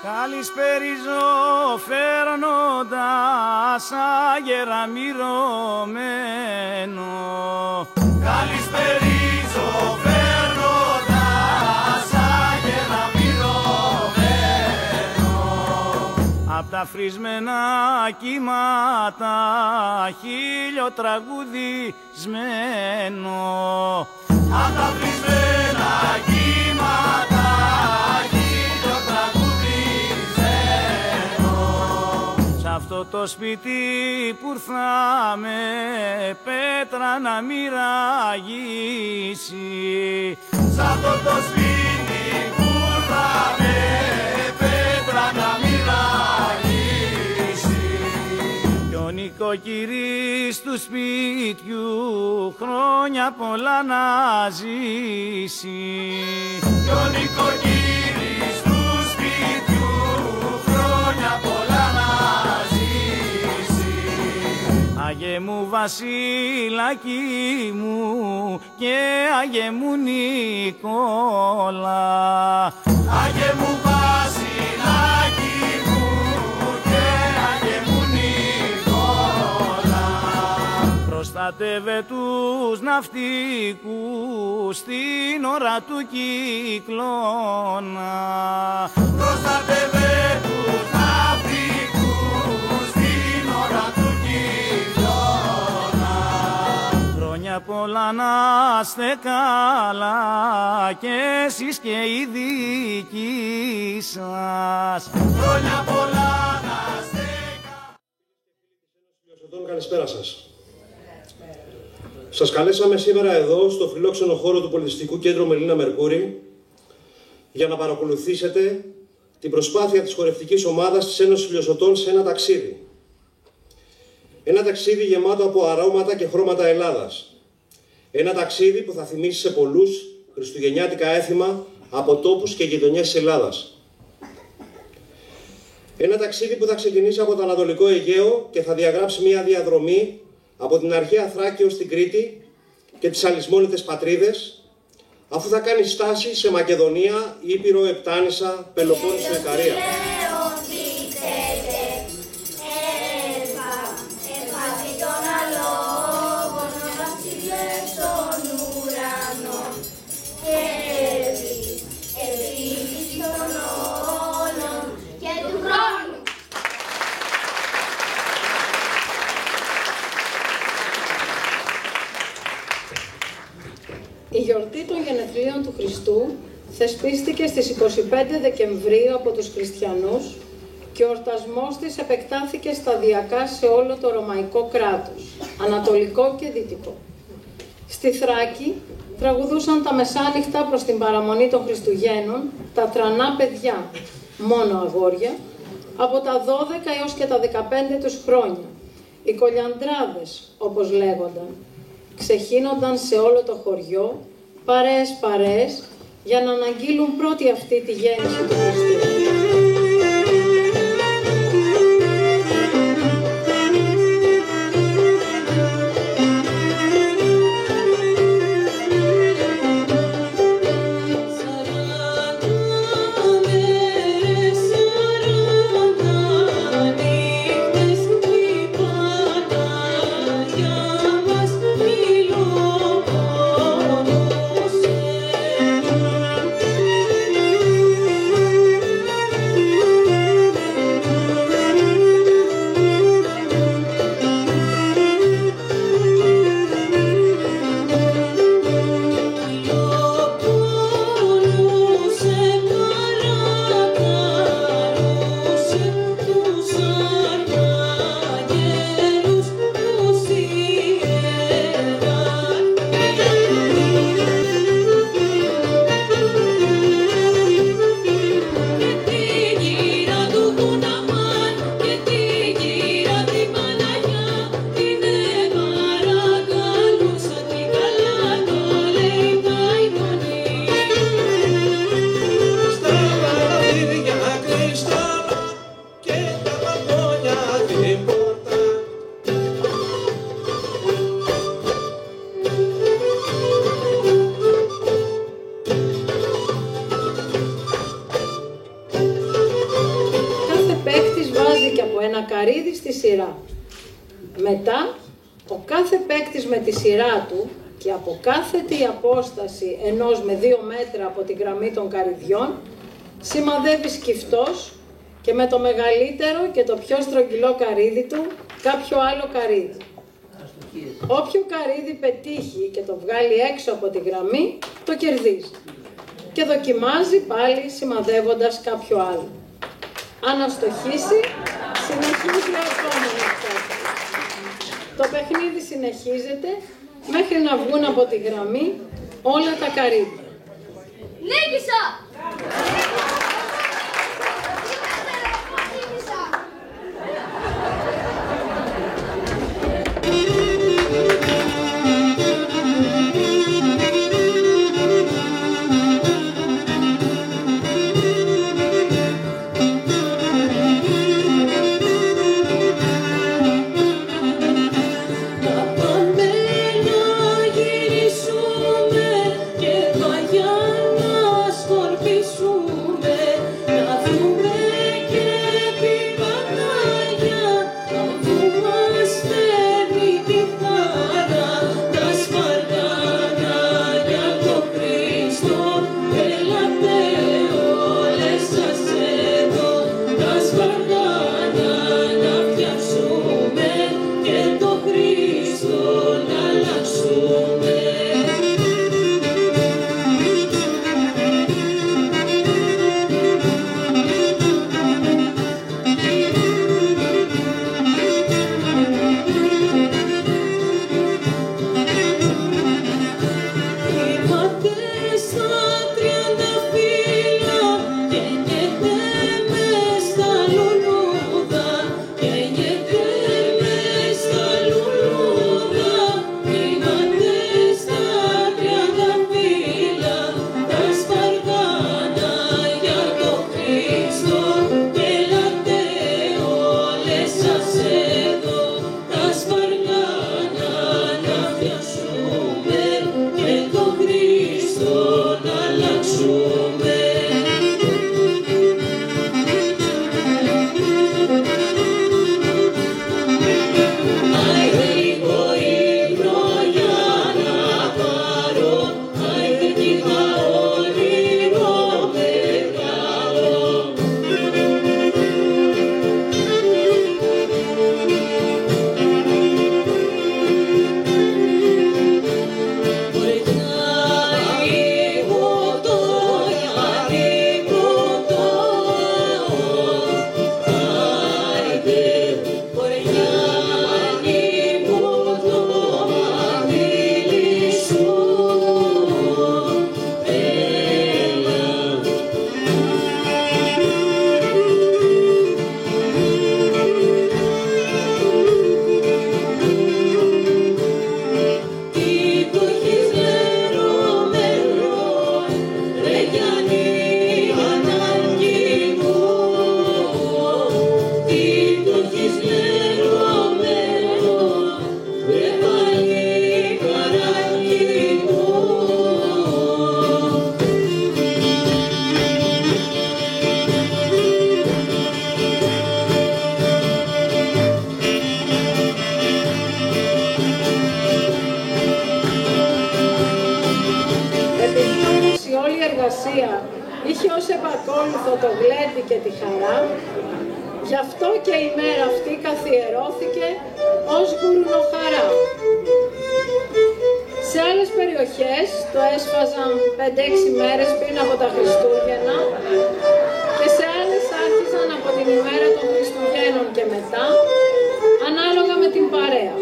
Καλησπέριζω φέρνοντας άγερα μυρωμένο. Καλησπέριζω φέρνοντας άγερα μυρωμένο. Απ' τα φρισμένα κύματα χίλιο τραγουδισμένο. Απ' τα φρισμένα κύματα χίλιο τραγουδισμένο. Σ' αυτό το σπίτι που ήρθαμε πέτρα να μοιραγήσει. Σ' αυτό το σπίτι που ήρθαμε πέτρα να μοιραγήσει. Κι ο νοικοκυρής του σπίτιου χρόνια πολλά να ζήσει. Κι ο νοικοκυρής του σπίτιου χρόνια πολλά να ζήσει. Άγιε μου Βασιλάκι μου και Άγιε μου Νικόλα. Άγιε μου Βασιλάκι μου και Άγιε μου Νικόλα. Προστάτευε τους ναυτικούς στην ώρα του κυκλώνα. Προστάτευε τους ναυτικούς στην ώρα του κυκλώνα. Χρόνια πολλά να είστε καλά και εσείς και οι δικοί σας. Χρόνια πολλά να είστε καλά. Καλησπέρα σας. Σας καλέσαμε σήμερα εδώ στο φιλόξενο χώρο του Πολιτιστικού Κέντρου Μελίνα Μερκούρη για να παρακολουθήσετε την προσπάθεια της χορευτικής ομάδας της Ένωσης Φιλιοσωτών σε ένα ταξίδι. Ένα ταξίδι γεμάτο από αρώματα και χρώματα Ελλάδας. Ένα ταξίδι που θα θυμίσει σε πολλούς χριστουγεννιάτικα έθιμα από τόπους και γειτονιές της Ελλάδας. Ένα ταξίδι που θα ξεκινήσει από το Ανατολικό Αιγαίο και θα διαγράψει μια διαδρομή από την αρχαία Θράκη ως την Κρήτη και τις αλυσμόνητες πατρίδες, αφού θα κάνει στάση σε Μακεδονία, Ήπειρο, Επτάνησα, Πελοπόννησο, Ικαρία. Η γιορτή των γενεθλίων του Χριστού θεσπίστηκε στις 25 Δεκεμβρίου από τους χριστιανούς και ο εορτασμός της επεκτάθηκε σταδιακά σε όλο το ρωμαϊκό κράτος, ανατολικό και δυτικό. Στη Θράκη τραγουδούσαν τα μεσάνυχτα προς την παραμονή των Χριστουγέννων τα τρανά παιδιά, μόνο αγόρια, από τα 12 έως και τα 15 τους χρόνια. Οι κολιαντράδες, όπως λέγονταν, ξεχύνονταν σε όλο το χωριό, παρέες, για να αναγγείλουν πρώτη αυτή τη γέννηση του Χριστού. καρύδι στη σειρά. Μετά, ο κάθε παίκτης με τη σειρά του και από κάθετη απόσταση 1 με 2 μέτρα από τη γραμμή των καρυδιών σημαδεύει σκυφτός και με το μεγαλύτερο και το πιο στρογγυλό καρύδι του κάποιο άλλο καρύδι. Όποιο καρύδι πετύχει και το βγάλει έξω από τη γραμμή, το κερδίζει. Και δοκιμάζει πάλι σημαδεύοντας κάποιο άλλο. Αν αστοχήσει, συνεχίζει ο επόμενος παίκτης. Το παιχνίδι συνεχίζεται μέχρι να βγουν από τη γραμμή όλα τα καρύδια. Νίκησα! είχε ως επακόλουθο το γλέντι και τη χαρά, γι' αυτό και η μέρα αυτή καθιερώθηκε ως γουρνοχαρά. Σε άλλες περιοχές το έσφαζαν 5-6 μέρες πριν από τα Χριστούγεννα και σε άλλες άρχιζαν από την ημέρα των Χριστουγέννων και μετά, ανάλογα με την παρέα.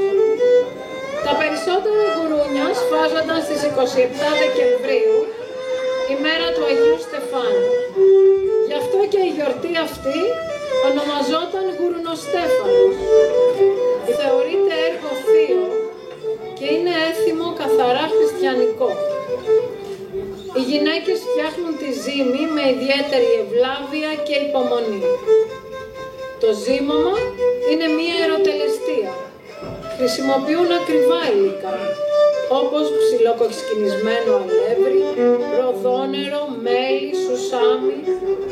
Τα περισσότερα γουρούνια σφάζονταν στις 27 Δεκεμβρίου, ημέρα του Αγίου Στεφάνου. Γι' αυτό και η γιορτή αυτή ονομαζόταν Γουρνοστέφανος. Θεωρείται έργο θείο και είναι έθιμο καθαρά χριστιανικό. Οι γυναίκες φτιάχνουν τη ζύμη με ιδιαίτερη ευλάβεια και υπομονή. Το ζύμωμα είναι μία ερωτελεστία. Χρησιμοποιούν ακριβά υλικά, όπως ψιλοκοσκινισμένο αλεύρι, ροδόνερο, μέλι, σουσάμι,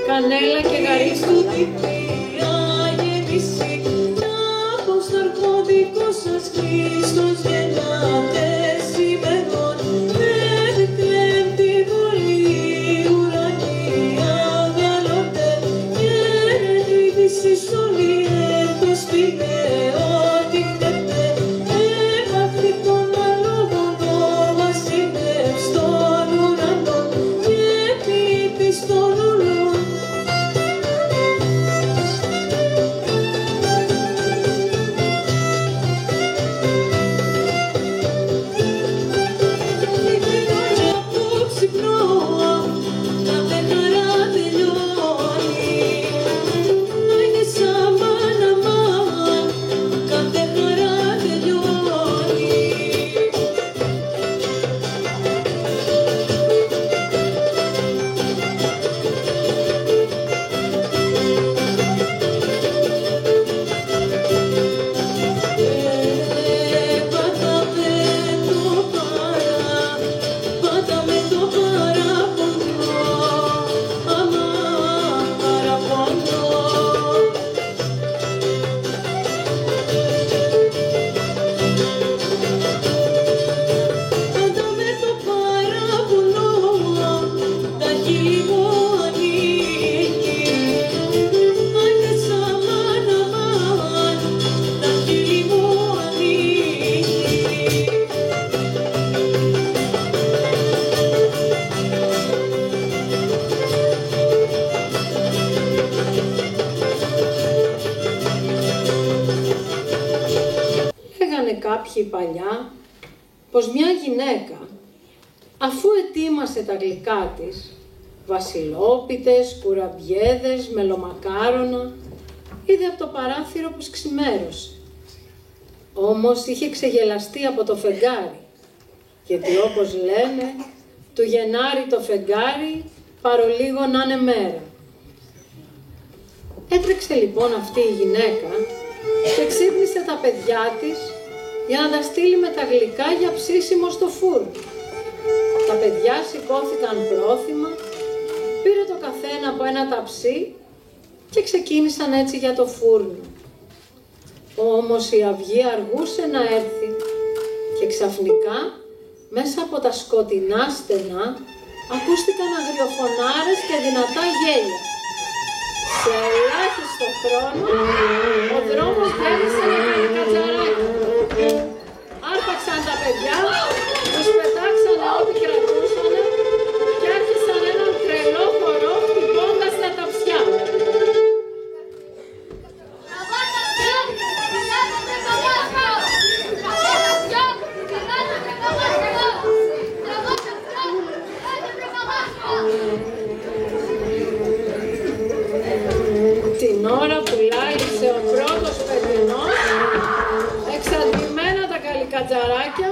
κανέλα και γαρίφαλα. η παλιά πως μια γυναίκα, αφού ετοίμασε τα γλυκά της, βασιλόπιτες, κουραμπιέδες, μελομακάρονα, είδε από το παράθυρο πως ξημέρωσε. Όμως είχε ξεγελαστεί από το φεγγάρι, γιατί όπως λένε, του Γενάρη το φεγγάρι, παρολίγο να είναι μέρα. Έτρεξε λοιπόν αυτή η γυναίκα και ξύπνησε τα παιδιά της για να τα στείλει με τα γλυκά για ψήσιμο στο φούρνο. Τα παιδιά σηκώθηκαν πρόθυμα, πήρε το καθένα από ένα ταψί και ξεκίνησαν έτσι για το φούρνο. Όμως η αυγή αργούσε να έρθει και ξαφνικά μέσα από τα σκοτεινά στενά ακούστηκαν αγριοφωνάρες και δυνατά γέλια. Σε ελάχιστο χρόνο ο δρόμος γέμισε με καλικατζαράκια. Άρπαξαν τα παιδιά, τους πετάξανε ό,τι κρατούσανε και άρχισαν έναν τρελό χορό χτυπώντας τα ταψιά. Την ώρα που λάγησε ο πρώτος πετεινός, εξαντλημένα τα καλικατζαράκια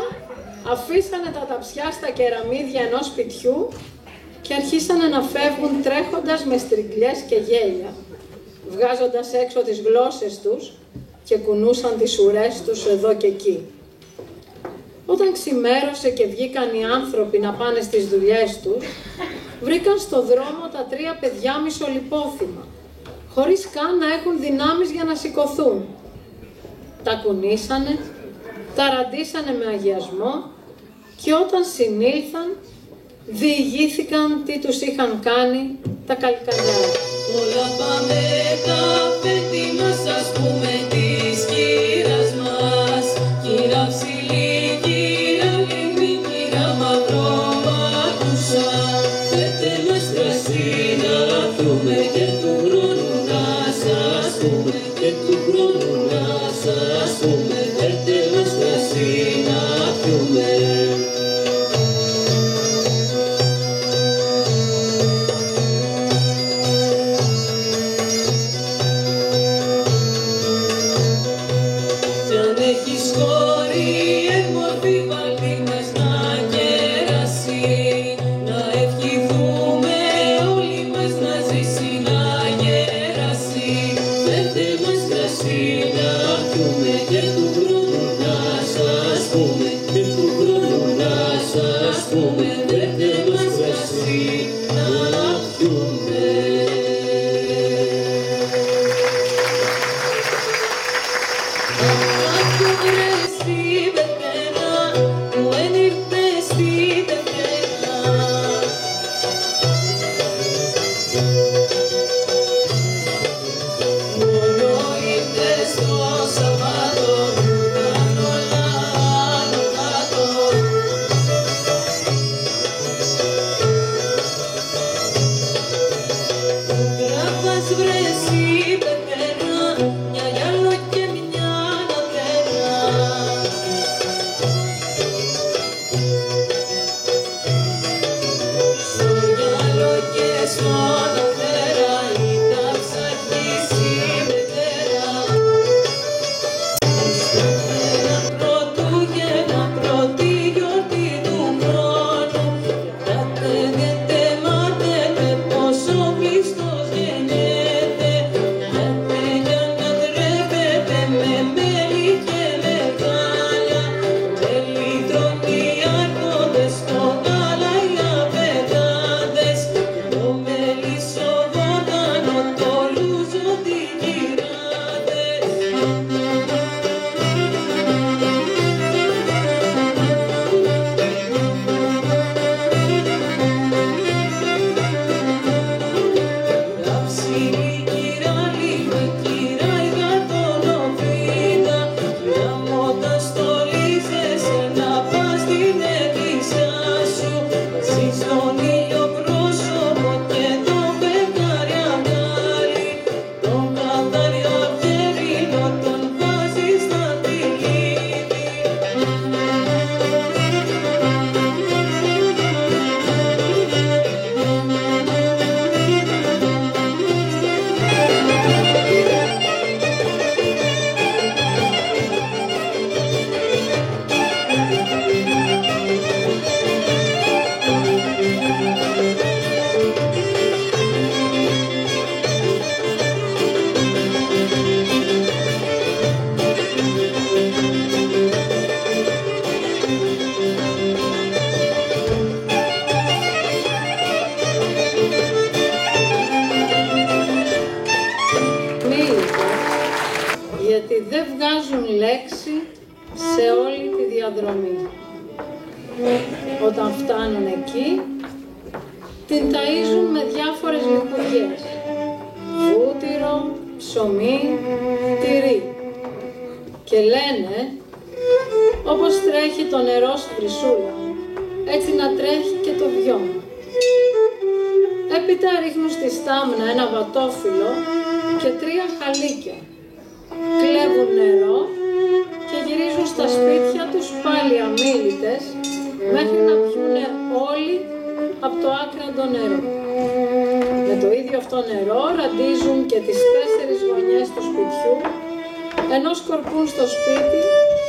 αφήσανε τα ταψιά στα κεραμίδια ενός σπιτιού και αρχίσανε να φεύγουν τρέχοντας με στριγκλιές και γέλια, βγάζοντας έξω τις γλώσσες τους και κουνούσαν τις ουρές τους εδώ και εκεί. Όταν ξημέρωσε και βγήκαν οι άνθρωποι να πάνε στις δουλειές τους, βρήκαν στο δρόμο τα 3 παιδιά μισολιπόθυμα, χωρίς καν να έχουν δυνάμεις για να σηκωθούν. Τα κουνήσανε, τα ραντίσανε με αγιασμό και όταν συνήλθαν, διηγήθηκαν τι τους είχαν κάνει τα καλικατζάρια. Όλα πάμε τα πέτεινα σας πούμε της κύρας μας, κύρα ψηλή, κύρα λίμνη, κύρα μαυρομάτουσα, πέτε μας κρασί να πιούμε και του χρόνου να σας πούμε, και του χρόνου να σας πούμε, πέτε μας κρασί να πιούμε. So κάνουν λέξη σε όλη τη διαδρομή. Όταν φτάνουν εκεί, την ταΐζουν με διάφορες λιπουργίες. Βούτυρο, ψωμί, τυρί. Και λένε, όπως τρέχει το νερό στη βρυσούλα, έτσι να τρέχει και το βιώμα. Έπειτα ρίχνουν στη στάμνα ένα βατόφυλλο και 3 χαλίκια. Κλέβουν νερό και γυρίζουν στα σπίτια τους πάλι αμίλητες, μέχρι να πιούνε όλοι από το άκραντο νερό. Με το ίδιο αυτό νερό ραντίζουν και τις 4 γωνιές του σπιτιού, ενώ σκορπούν στο σπίτι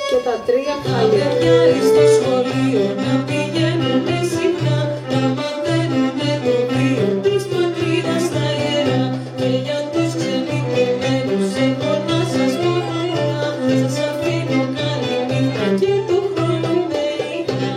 και τα 3 χαλίκια. Στο σχολείο να πηγαίνουνε συχνά, να μαθαίνουνε το βίο της πατρίδας στα ιερά. Και για τους ξενυχτωμένους έχω να σας πω πολλά, σας αφήνω καλή νύχτα και του χρόνου με ηχά.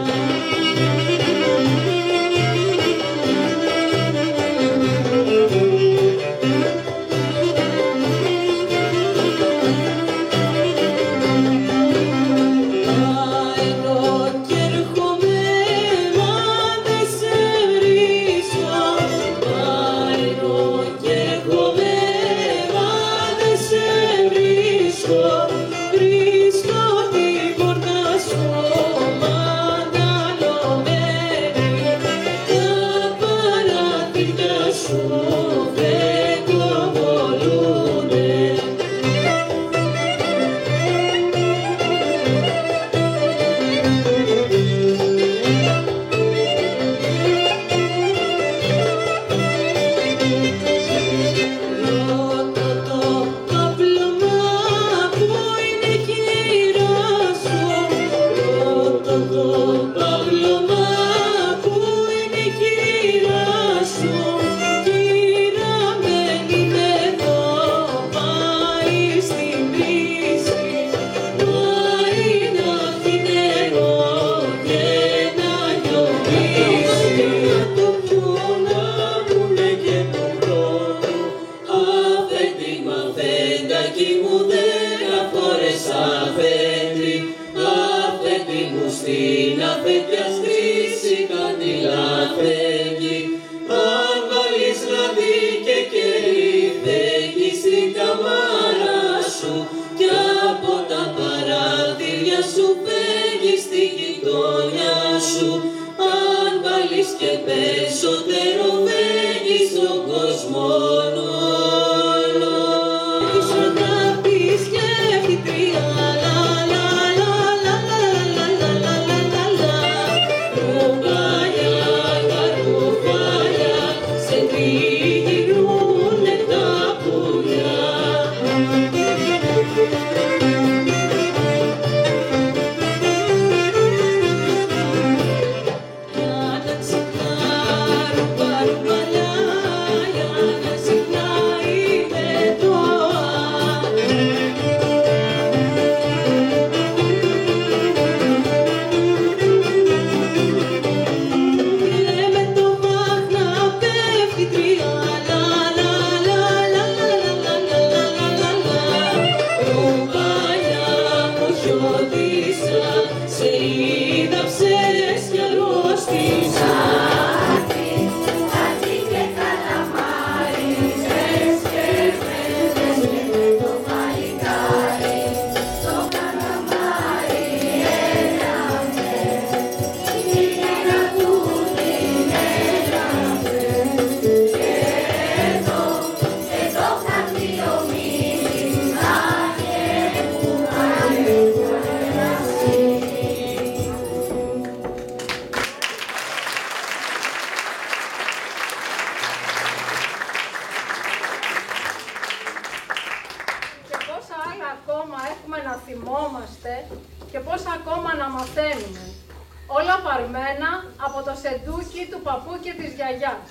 Όλα παρμένα από το σεντούκι του παππού και της γιαγιάς.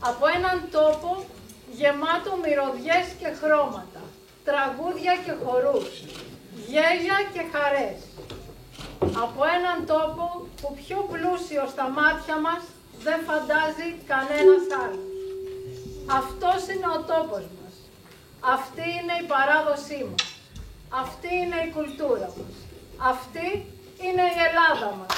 Από έναν τόπο γεμάτο μυρωδιές και χρώματα, τραγούδια και χορούς, γέλια και χαρές. Από έναν τόπο που πιο πλούσιο στα μάτια μας δεν φαντάζει κανένας άλλος. Αυτός είναι ο τόπος μας. Αυτή είναι η παράδοσή μας. Αυτή είναι η κουλτούρα μας. Αυτή είναι η Ελλάδα μας.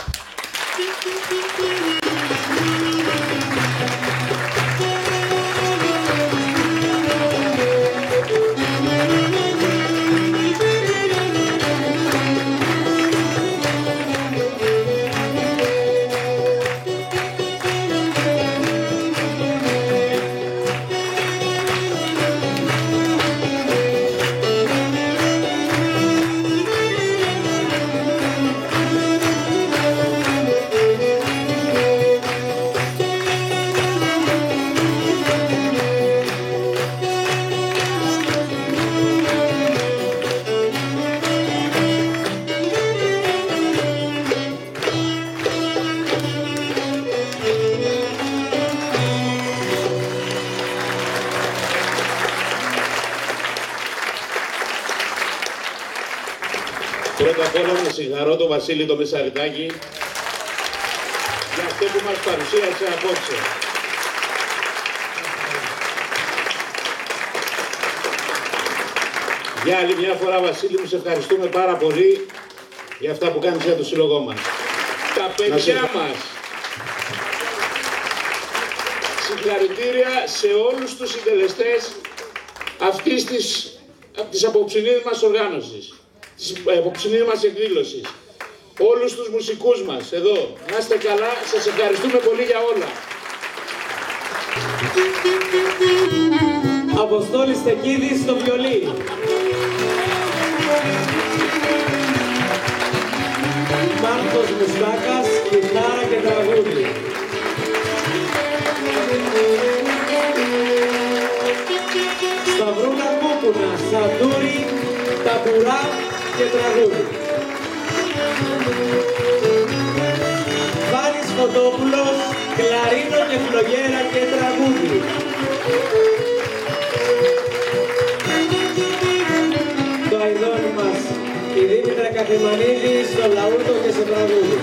Πρώτα απ' όλα να συγχαρώ τον Βασίλη τον Μεσαριτάκη για αυτό που μας παρουσίασε απόψε. Για άλλη μια φορά, Βασίλη, μου σε ευχαριστούμε πάρα πολύ για αυτά που κάνεις για το σύλλογό μας. Τα παιδιά μας. Συγχαρητήρια σε όλους τους συντελεστές αυτής της απόψινής μας οργάνωσης, της απόψινής μας εκδήλωσης. Όλους τους μουσικούς μας εδώ. Να είστε καλά, σας ευχαριστούμε πολύ για όλα. Αποστόλης Τεκίδης στο βιολί. Μάρκος Μουστάκας, κιθάρα και τραγούδι. Σταυρούλα Κούκουνα, σαντούρι, ταμπουρά και τραγούδι. Βάνης Φωτόπουλος, κλαρίνο και φλογέρα και τραγούδι. Το αηδόνι μας, η Δήμητρα Καθημανίδη στο λαούτο και σε τραγούδι.